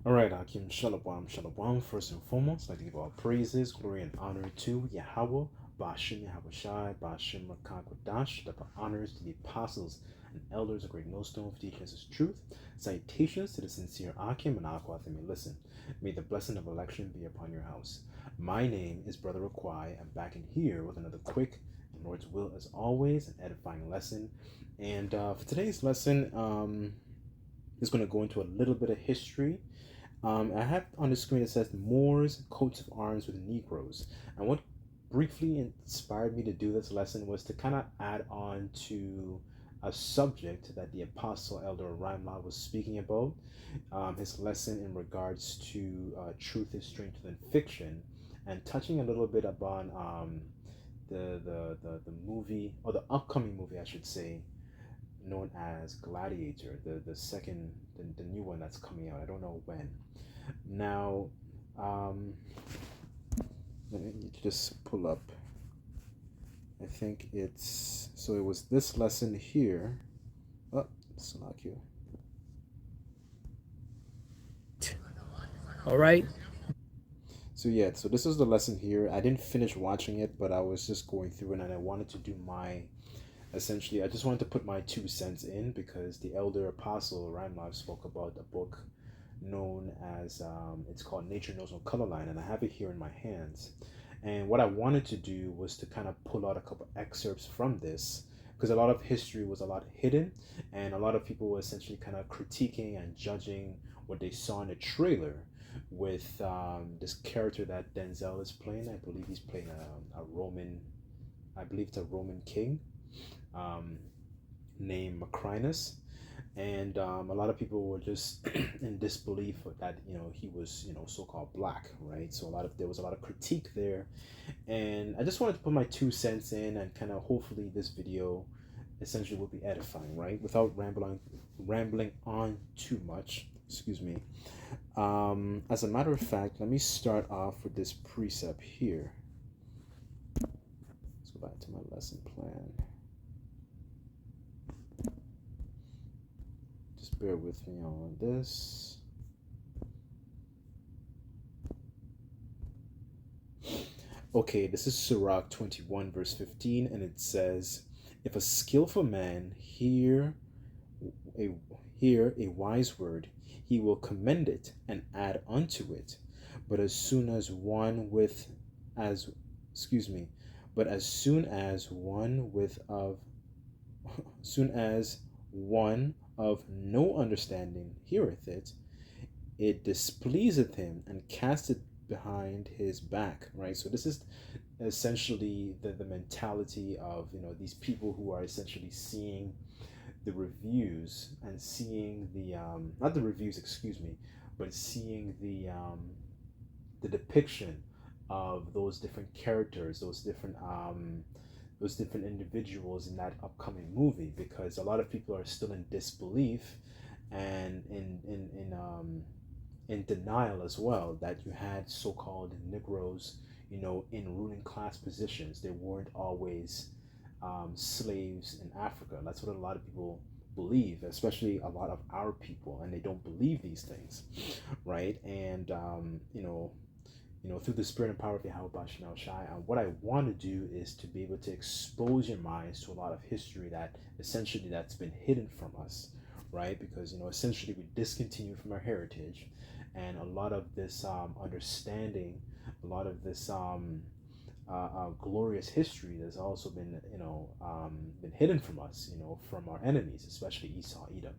All right, Akim, Shalom, Shalom. First and foremost, I'd like to give all praises, glory, and honor to Yahweh, Bashim Yahushai, Bashim Rakakwadash, the honors to the apostles and elders of Great Millstone for teaching us his truth. Salutations to the sincere Akim and Aquath and may listen. May the blessing of election be upon your house. My name is Brother Raquai. I'm back in here with another quick, and Lord's will as always, an edifying lesson. And for today's lesson, is going to go into a little bit of history. I have on the screen it says Moors, coats of arms with Negroes. And what briefly inspired me to do this lesson was to kind of add on to a subject that the Apostle Elder Raimla was speaking about. His lesson in regards to truth is stranger than fiction, and touching a little bit upon the movie, or the upcoming movie, I should say, known as Gladiator, the second, the new one that's coming out. I don't know when. Now, um, let me just pull up. I think it's so it was this lesson here. Oh, it's not you. All right. So yeah, so this is the lesson here. I didn't finish watching it, but I was just going through it, and I wanted to do my essentially. I just wanted to put my 2 cents in because the elder apostle Reinmar spoke about a book known as it's called Nature Knows No Color Line, and I have it here in my hands. And what I wanted to do was to kind of pull out a couple excerpts from this because a lot of history was a lot hidden, and a lot of people were essentially kind of critiquing and judging what they saw in the trailer with this character that Denzel is playing. I believe he's playing a Roman, I believe it's a Roman king um, named Macrinus, and a lot of people were just in disbelief that he was so-called black, right? So there was a lot of critique there, and I just wanted to put my 2 cents in and kind of hopefully this video essentially will be edifying, right? Without rambling on too much. Excuse me. As a matter of fact, let me start off with this precept here. Let's go back to my lesson plan. Just bear with me on this. Okay, this is Sirach 21, verse 15, and it says, if a skillful man a hear a wise word, he will commend it and add unto it. But as soon as one with as excuse me, but as soon as one with of soon as one of no understanding heareth it, it displeaseth him and casteth behind his back, right? So this is essentially the mentality of these people who are essentially seeing the reviews and seeing the not the reviews, excuse me, but seeing the depiction of those different characters, those different individuals in that upcoming movie, because a lot of people are still in disbelief and in denial as well that you had so-called Negroes, in ruling class positions. They weren't always slaves in Africa. That's what a lot of people believe, especially a lot of our people, and they don't believe these things, right? And through the spirit and power of Yahweh Bashim Shai, what I want to do is to be able to expose your minds to a lot of history that essentially that's been hidden from us, right? Because essentially we discontinue from our heritage, and a lot of this understanding, a lot of this glorious history that's also been hidden from us, from our enemies, especially Esau, Edom,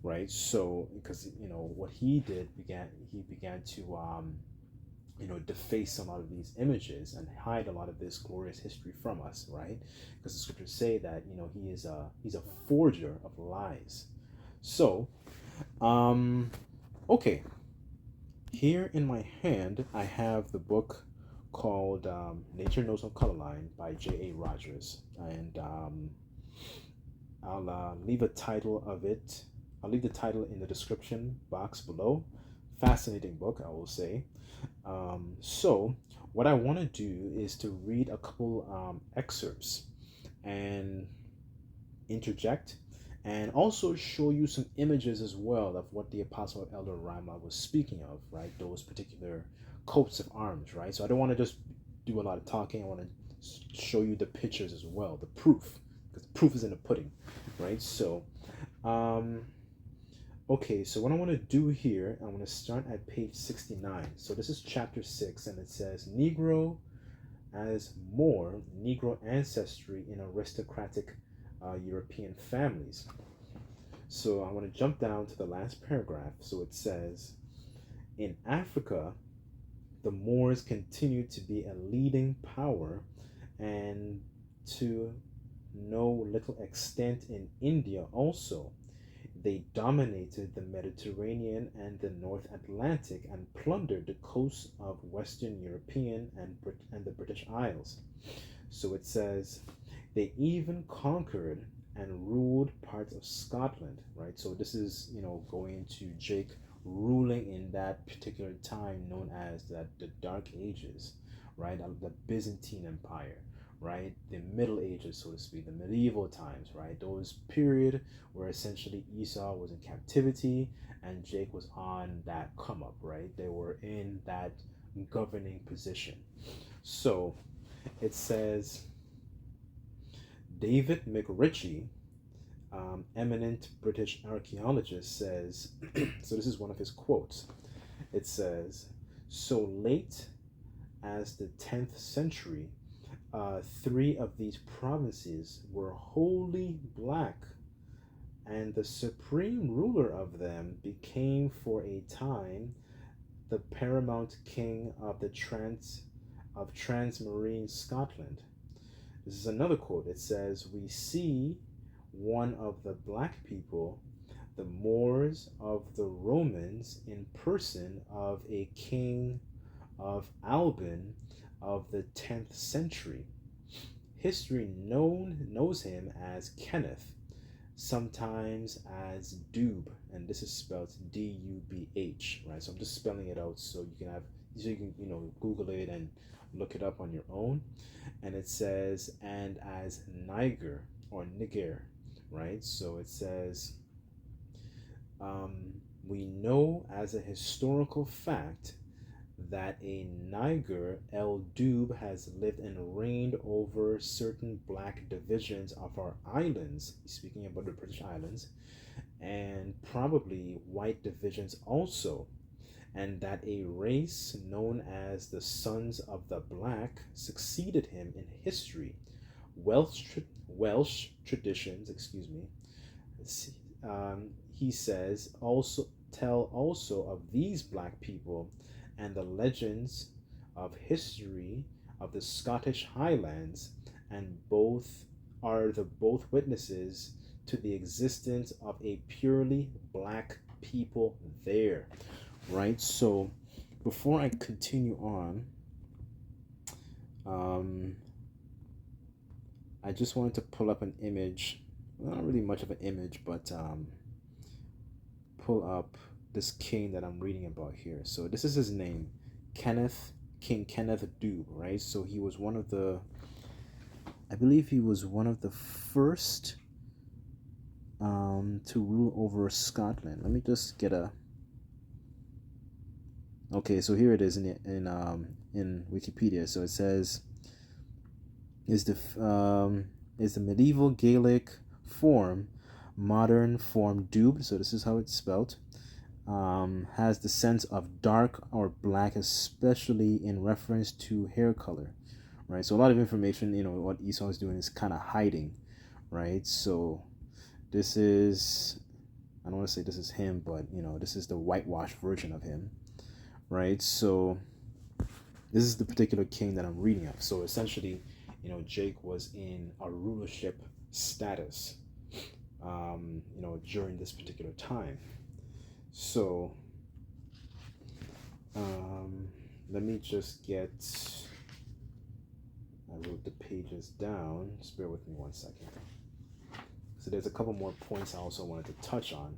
right? So because what he began to deface a lot of these images and hide a lot of this glorious history from us, right? Because the scriptures say that he's a forger of lies. So, okay, here in my hand I have the book called Nature Knows No Color Line by J.A. Rogers, and I'll leave a title of it. I'll leave the title in the description box below. Fascinating book, I will say. So, what I want to do is to read a couple excerpts and interject and also show you some images as well of what the Apostle Elder Rima was speaking of, right? Those particular coats of arms, right? So I don't want to just do a lot of talking. I want to show you the pictures as well, the proof, because the proof is in the pudding, right? So, um, okay, so what I want to do here, I want to start at page 69. So this is chapter 6, and it says Negro as more Negro ancestry in aristocratic European families. So I want to jump down to the last paragraph. So it says, in Africa, the Moors continued to be a leading power, and to no little extent in India also. They dominated the Mediterranean and the North Atlantic and plundered the coasts of Western European and the British Isles. So it says, they even conquered and ruled parts of Scotland, right? So this is, going to Jake ruling in that particular time known as the Dark Ages, right? The Byzantine Empire, right? The Middle Ages, so to speak, the medieval times, right? Those period where essentially Esau was in captivity and Jake was on that come up, right? They were in that governing position. So it says, David McRitchie, eminent British archaeologist, says, so this is one of his quotes. It says, so late as the 10th century, 3 of these provinces were wholly black, and the supreme ruler of them became for a time the paramount king of the transmarine Scotland. This is another quote. It says, we see one of the black people, the Moors of the Romans, in person of a king of Alban of the 10th century. History knows him as Kenneth, sometimes as Dubh, and this is spelled D-U-B-H, right? So I'm just spelling it out so you can Google it and look it up on your own. And it says, and as Niger or Niger, right? So it says, we know as a historical fact that a Niger El Dubh has lived and reigned over certain black divisions of our islands, speaking about the British Islands, and probably white divisions also, and that a race known as the Sons of the Black succeeded him in history. Welsh traditions, he says, also tell also of these black people, and the legends of history of the Scottish Highlands, and both witnesses to the existence of a purely black people there, right? So before I continue on, I just wanted to pull up an image, not really much of an image, but pull up this king that I'm reading about here. So this is his name, King Kenneth Dubh, right? So he was I believe he was one of the first to rule over Scotland. Let me just get okay, so here it is in Wikipedia. So it says, is the medieval Gaelic form, modern form Dubh, so this is how it's spelled, has the sense of dark or black, especially in reference to hair color, right? So a lot of information, what Esau is doing is kind of hiding, right? So this is, I don't want to say this is him, but this is the whitewashed version of him, right? So this is the particular king that I'm reading of. So essentially, Jake was in a rulership status, during this particular time. So, let me just I wrote the pages down. Just bear with me 1 second. So there's a couple more points I also wanted to touch on.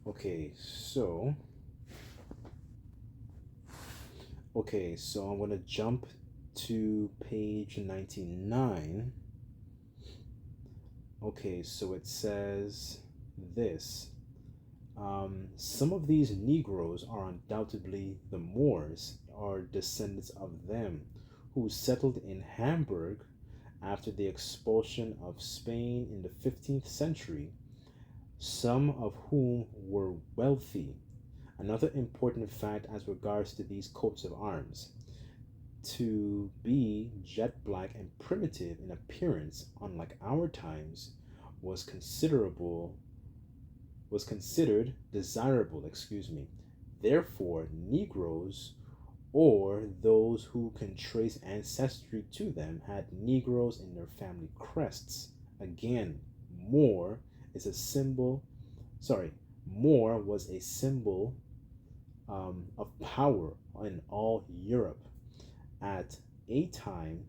Okay, so I'm gonna jump to page 99. Okay, so it says this. Some of these Negroes are undoubtedly the Moors, or descendants of them, who settled in Hamburg after the expulsion of Spain in the 15th century, some of whom were wealthy. Another important fact as regards to these coats of arms: to be jet black and primitive in appearance, unlike our times, was considerable was considered desirable, Therefore, Negroes, or those who can trace ancestry to them, had Negroes in their family crests. Again, Moor is a symbol, sorry, Moor was a symbol of power in all Europe. At a time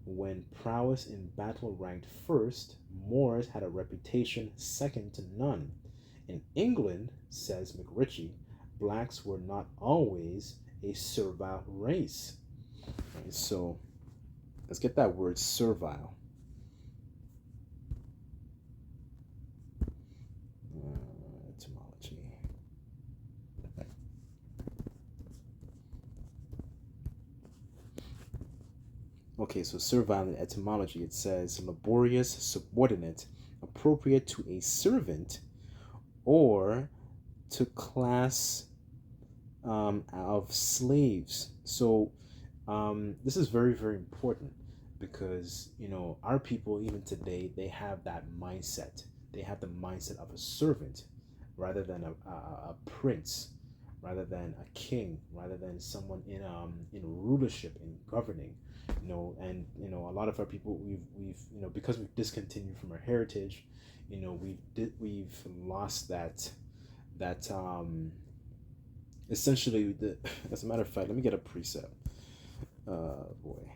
when prowess in battle ranked first, Moors had a reputation second to none. In England, says McRitchie, blacks were not always a servile race. Right, so let's get that word servile. Etymology. Okay, so servile in etymology, it says laborious, subordinate, appropriate to a servant or to class of slaves. So this is very, very important because, our people, even today, they have that mindset. They have the mindset of a servant rather than a prince, rather than a king, rather than someone in rulership, in governing. A lot of our people, we've because we've discontinued from our heritage, we've lost that essentially the as a matter of fact, let me get a precept. Boy,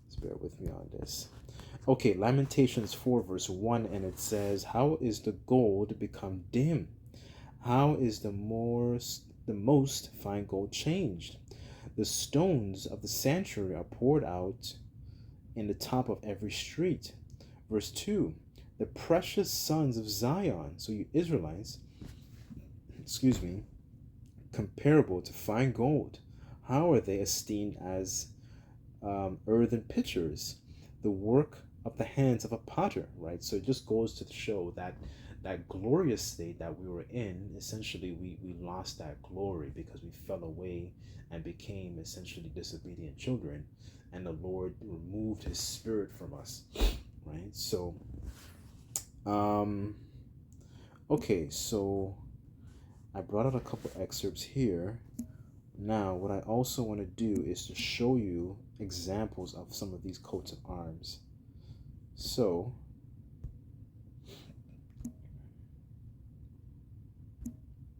just bear with me on this. Okay, Lamentations 4 verse 1, and it says, how is the gold become dim? How is the most fine gold changed? The stones of the sanctuary are poured out in the top of every street. Verse 2, the precious sons of Zion, so you Israelites, excuse me, comparable to fine gold. How are they esteemed as earthen pitchers, the work of the hands of a potter, right? So it just goes to show that that glorious state that we were in, essentially we lost that glory because we fell away and became essentially disobedient children, and the Lord removed his spirit from us, right? So um okay, so I brought out a couple excerpts here. Now, what I also want to do is to show you examples of some of these coats of arms. So,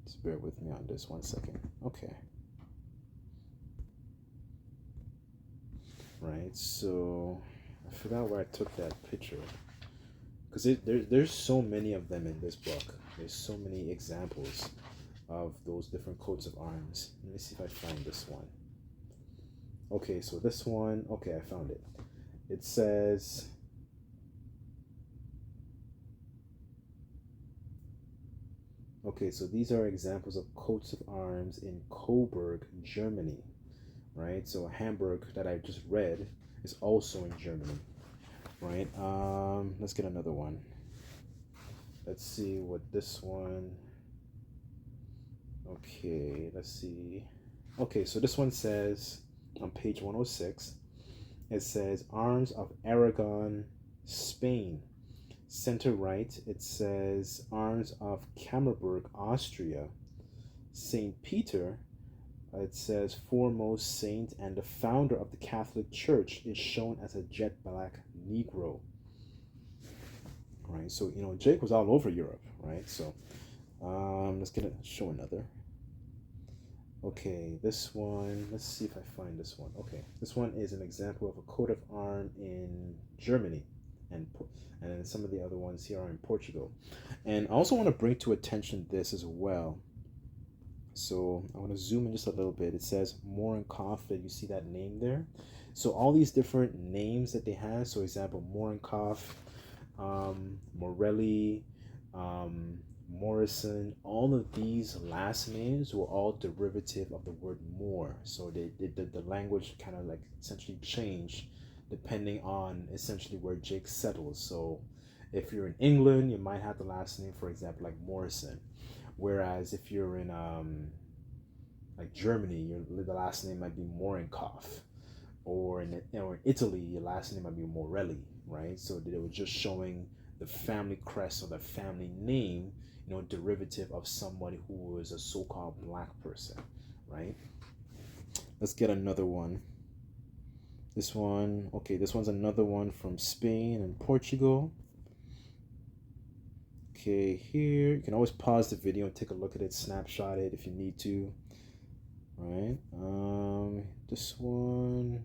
just bear with me on this 1 second. Okay. Right, so I forgot where I took that picture. Because there's so many of them in this book. There's so many examples of those different coats of arms. Let me see if I find this one. Okay, so this one, okay, I found it. It says, okay, so these are examples of coats of arms in Coburg, Germany, right? So Hamburg that I just read is also in Germany, right? Let's get another one. Let's see what this one. Okay, let's see. Okay, so this one says on page 106, it says Arms of Aragon, Spain. Center right, it says Arms of Kammerberg, Austria. St. Peter, it says foremost saint and the founder of the Catholic Church, is shown as a jet black Negro. Right, so Jake was all over Europe, right? So let's show another. Okay, this one, let's see if I find this one. Okay, this one is an example of a coat of arms in Germany, and then some of the other ones here are in Portugal. And I also want to bring to attention this as well. So I want to zoom in just a little bit. It says Morinkoff, that you see that name there. So all these different names that they have. So example, Morinkoff, Morelli, Morrison. All of these last names were all derivative of the word Moor. So the language kind of like essentially changed depending on essentially where Jake settles. So if you're in England, you might have the last name, for example, like Morrison. Whereas if you're in like Germany, the last name might be Morinkoff, or in Italy, your last name might be Morelli, right? So they were just showing the family crest or the family name, derivative of somebody who was a so-called black person, right? Let's get another one. This one, okay, this one's another one from Spain and Portugal. Okay, here you can always pause the video and take a look at it, snapshot it if you need to. Right, this one,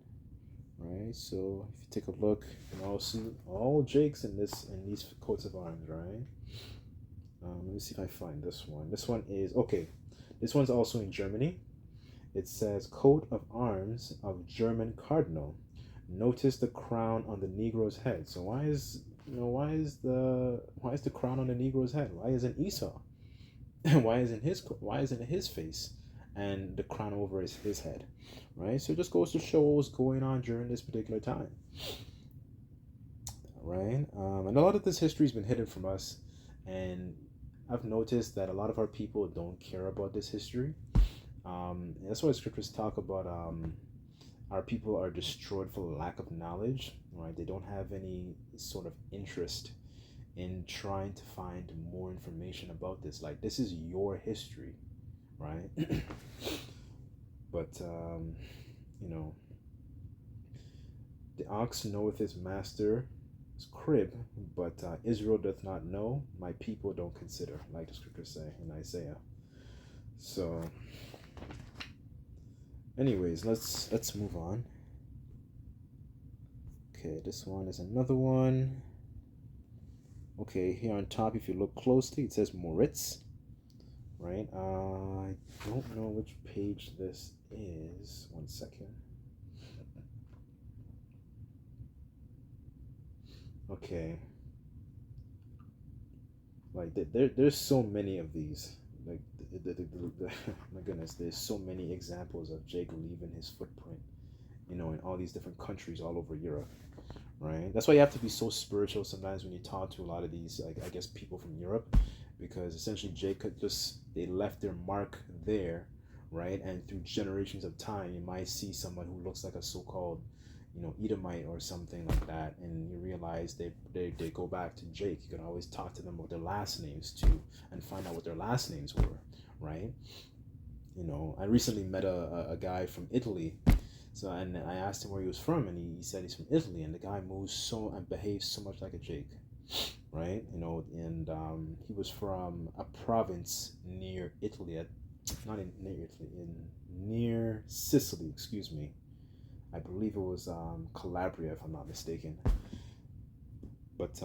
right? So if you take a look, you can all see all Jakes in these coats of arms, right? Let me see if I find this one. This one is okay. This one's also in Germany. It says coat of arms of German cardinal. Notice the crown on the Negro's head. So why is the crown on the Negro's head? Why isn't Esau? why isn't his face and the crown over his head, right? So it just goes to show what was going on during this particular time, right? And a lot of this history has been hidden from us, and I've noticed that a lot of our people don't care about this history. And that's why the scriptures talk about our people are destroyed for lack of knowledge, right? They don't have any sort of interest in trying to find more information about this. Like, this is your history, right? But the ox knoweth his master's crib, but Israel doth not know, my people don't consider, like the scriptures say in Isaiah. So anyways, let's move on. Okay, this one is another one. Okay, here on top, if you look closely, it says Moritz, right? I don't know which page this is. One second. Okay. Like, there's so many of these. Like, my goodness, there's so many examples of Jake leaving his footprint, in all these different countries all over Europe, right? That's why you have to be so spiritual sometimes when you talk to a lot of these, like, I guess, people from Europe, because essentially Jacob they left their mark there, right? And through generations of time, you might see someone who looks like a so-called, Edomite or something like that, and you realize they go back to Jake. You can always talk to them about their last names too, and find out what their last names were, right? I recently met a guy from Italy. So, and I asked him where he was from, and he said he's from Italy, and the guy moves so and behaves so much like a Jake, right? And he was from a province near Italy, near Sicily, excuse me. I believe it was Calabria, if I'm not mistaken. But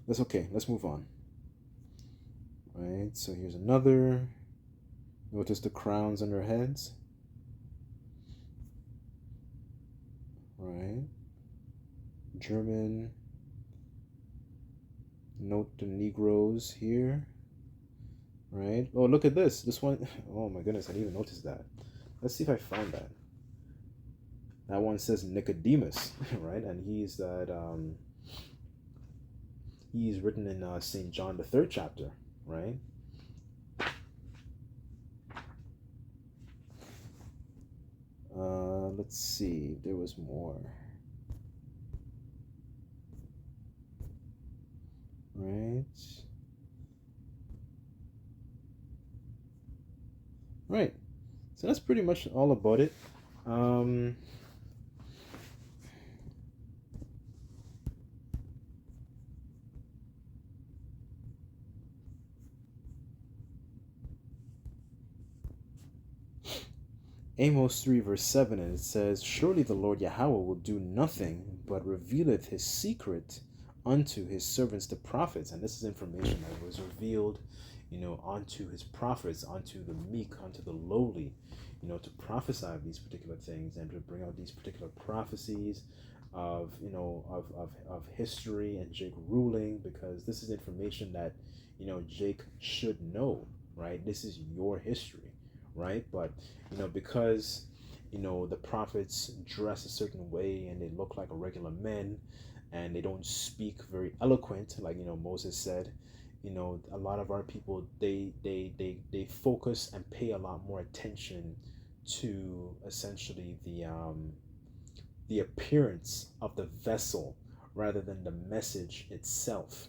that's okay. Let's move on. Right. So here's another. Notice the crowns on their heads. Right. German. Note the Negroes here. Right. Oh, look at this. This one. Oh my goodness, I didn't even notice that. Let's see if I find that. That one says Nicodemus, right? And he's written in St. John, the 3rd chapter, right? Let's see. There was more. Right. Right. So that's pretty much all about it. Amos 3 verse 7, and it says, surely the Lord Yahweh will do nothing, but revealeth his secret unto his servants the prophets. And this is information that was revealed, unto his prophets, unto the meek, unto the lowly, to prophesy of these particular things and to bring out these particular prophecies of, of history and Jake ruling, because this is information that, Jake should know, right? This is your history, right? But, because, the prophets dress a certain way and they look like a regular men and they don't speak very eloquent, like, Moses said, a lot of our people, they focus and pay a lot more attention to essentially the appearance of the vessel rather than the message itself,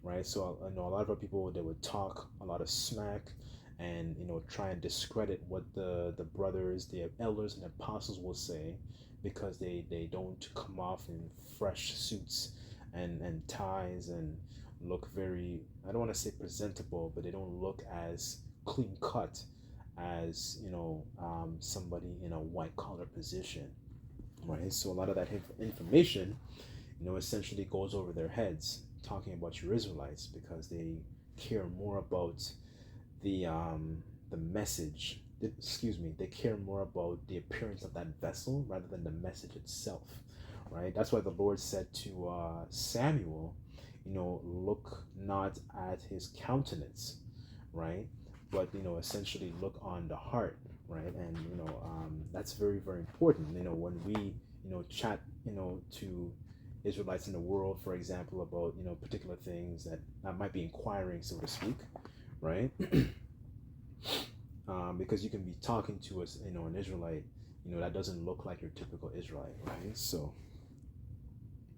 right? So I know a lot of our people, they would talk a lot of smack and try and discredit what the brothers, the elders and apostles will say, because they don't come off in fresh suits and ties and look very, I don't want to say presentable, but they don't look as clean cut as somebody in a white collar position, right? So a lot of that information, essentially goes over their heads, talking about your Israelites, because they care more about the message. Excuse me. They care more about the appearance of that vessel rather than the message itself, right? That's why the Lord said to Samuel, look not at his countenance, right? But essentially look on the heart, right? And that's very, very important. When we chat to Israelites in the world, for example, about particular things that might be inquiring, so to speak, right? Because you can be talking to us, an Israelite, that doesn't look like your typical Israelite, right? So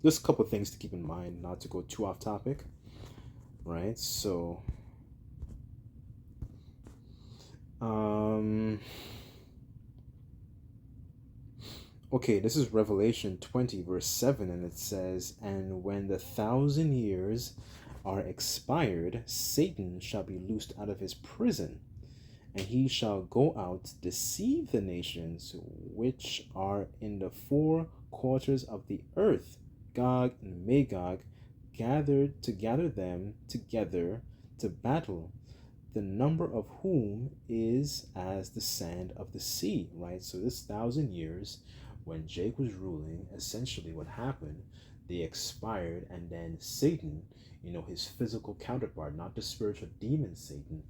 just a couple of things to keep in mind, not to go too off topic, right? So okay, this is Revelation 20 verse 7, and it says, and when the 1,000 years are expired, Satan shall be loosed out of his prison, and he shall go out, deceive the nations which are in the four quarters of the earth, Gog and Magog, to gather them together to battle, the number of whom is as the sand of the sea, right? So this 1,000 years, when Jake was ruling, essentially what happened, they expired, and then Satan, his physical counterpart, not the spiritual demon Satan,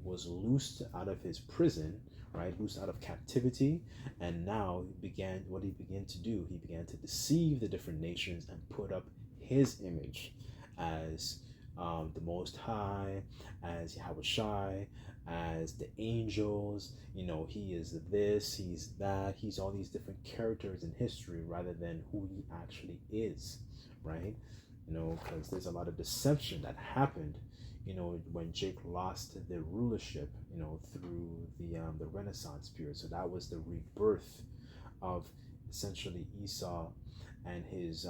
was loosed out of his prison, right? Loosed out of captivity. And now he began to do. He began to deceive the different nations and put up his image as the Most High, as Yahweh Shai, as the angels. He is this, he's that, he's all these different characters in history rather than who he actually is, right? Because there's a lot of deception that happened when Jake lost their rulership, through the Renaissance period. So that was the rebirth of essentially Esau and his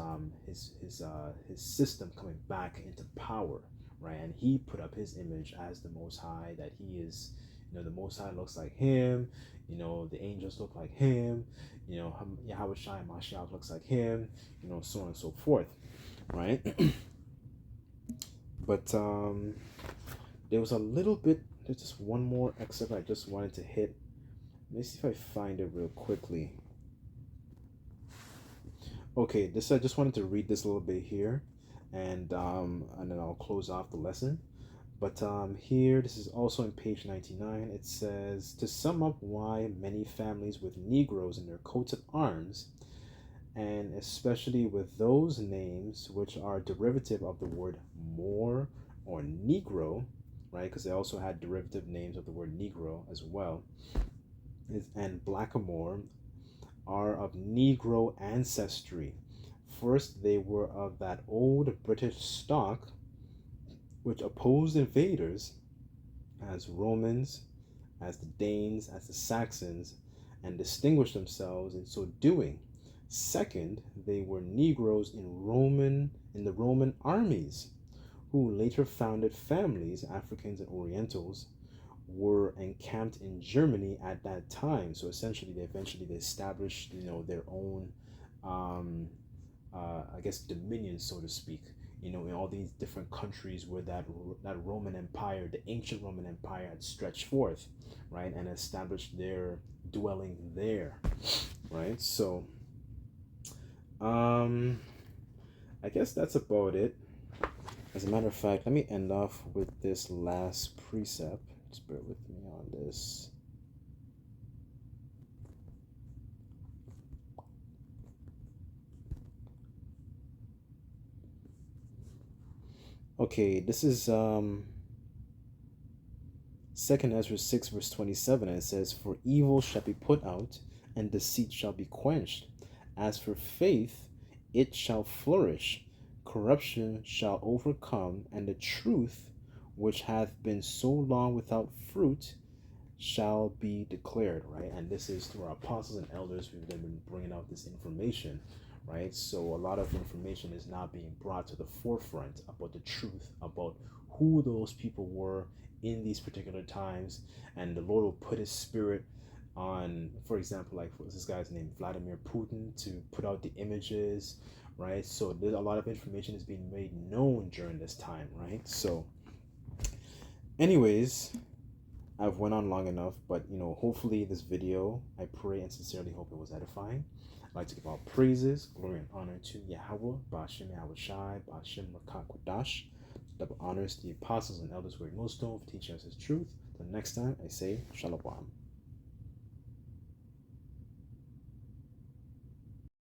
system coming back into power, right? And he put up his image as the Most High, that he is, the Most High looks like him, the angels look like him, Yahweh Shai Mashiach looks like him, so on and so forth, right? But there's just one more excerpt I just wanted to hit. Let me see if I find it real quickly. Okay, I just wanted to read this a little bit here, and then I'll close off the lesson. But here, this is also on page 99. It says, to sum up why many families with Negroes in their coats of arms, and especially with those names which are derivative of the word Moor or Negro, right? Because they also had derivative names of the word Negro as well, and Blackamoor are of Negro ancestry. First, they were of that old British stock which opposed invaders, as Romans, as the Danes, as the Saxons, and distinguished themselves in so doing. Second, they were Negroes in the Roman armies, who later founded families, Africans and Orientals, were encamped in Germany at that time. So essentially, they established, their own, um, I guess, dominion, so to speak. In all these different countries where that Roman Empire, the ancient Roman Empire, had stretched forth, right, and established their dwelling there, right. So, um, I guess that's about it. As a matter of fact, let me end off with this last precept. Just bear with me on this. Okay, this is 2nd Ezra 6 verse 27, and it says, "For evil shall be put out, and deceit shall be quenched. As for faith, it shall flourish. Corruption shall overcome, and the truth, which hath been so long without fruit, shall be declared," right? And this is through our apostles and elders who've been bringing out this information, right? So a lot of information is now being brought to the forefront about the truth, about who those people were in these particular times. And the Lord will put his spirit on, for example, like, what's this guy's name, Vladimir Putin, to put out the images, right? So there's a lot of information is being made known during this time, right? So anyways, I've went on long enough, but hopefully this video, I pray and sincerely hope it was edifying. I'd like to give all praises, glory, and honor to Yahweh, Ba'ashem Yahweh Shai, Ba'ashem Rakak Kodash. Double honors to the apostles and elders who are millstone for teaching us his truth. Till next time, I say Shalom.